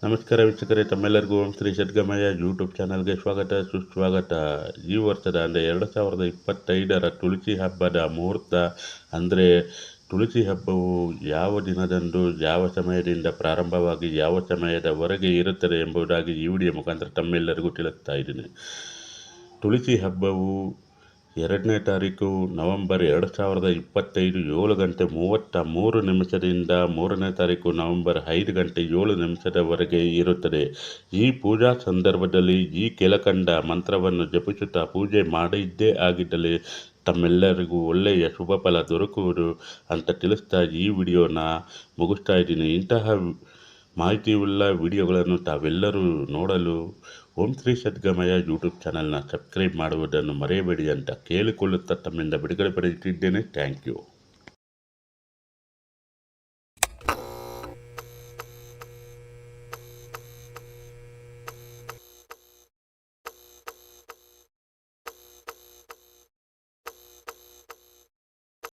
ನಮಸ್ಕಾರ ವೀಕ್ಷಕರೇ, ತಮ್ಮೆಲ್ಲರಿಗೂ ಓಂ ಶ್ರೀ ಸದ್ಗಮಯ ಯೂಟ್ಯೂಬ್ ಚಾನಲ್ಗೆ ಸ್ವಾಗತ ಸುಸ್ವಾಗತ. ಈ ವರ್ಷದ ಅಂದರೆ 2025ರ ತುಳಸಿ ಹಬ್ಬದ ಮುಹೂರ್ತ ಅಂದರೆ ತುಳಸಿ ಹಬ್ಬವು ಯಾವ ದಿನದಂದು ಯಾವ ಸಮಯದಿಂದ ಪ್ರಾರಂಭವಾಗಿ ಯಾವ ಸಮಯದವರೆಗೆ ಇರುತ್ತದೆ ಎಂಬುದಾಗಿ ಈ ವಿಡಿಯೋ ಮುಖಾಂತರ ತಮ್ಮೆಲ್ಲರಿಗೂ ತಿಳಿಸ್ತಾ ಇದ್ದೀನಿ. ತುಳಸಿ ಹಬ್ಬವು 2ನೇ ತಾರೀಕು ನವೆಂಬರ್ 2025 7 ಗಂಟೆ 33 ನಿಮಿಷದಿಂದ 3ನೇ ತಾರೀಕು ನವೆಂಬರ್ 5 ಗಂಟೆ 7 ನಿಮಿಷದವರೆಗೆ ಇರುತ್ತದೆ. ಈ ಪೂಜಾ ಸಂದರ್ಭದಲ್ಲಿ ಈ ಕೆಳಕಂಡ ಮಂತ್ರವನ್ನು ಜಪಿಸುತ್ತಾ ಪೂಜೆ ಮಾಡಿದ್ದೇ ಆಗಿದ್ದಲ್ಲಿ ತಮ್ಮೆಲ್ಲರಿಗೂ ಒಳ್ಳೆಯ ಶುಭ ಫಲ ದೊರಕುವುದು ಅಂತ ತಿಳಿಸ್ತಾ ಈ ವಿಡಿಯೋನ ಮುಗಿಸ್ತಾ ಇದ್ದೀನಿ. ಇಂತಹ ಮಾಹಿತಿಯುಳ್ಳ ವಿಡಿಯೋಗಳನ್ನು ತಾವೆಲ್ಲರೂ ನೋಡಲು ಓಂ ಶ್ರೀ ಸದ್ಗಮಯ ಯೂಟ್ಯೂಬ್ ಚಾನಲ್ನ ಸಬ್ಸ್ಕ್ರೈಬ್ ಮಾಡುವುದನ್ನು ಮರೆಯಬೇಡಿ ಅಂತ ಕೇಳಿಕೊಳ್ಳುತ್ತಾ ತಮ್ಮಿಂದ ಬಿಡುಗಡೆ ಪಡೆಯುತ್ತಿದ್ದೇನೆ. Thank you.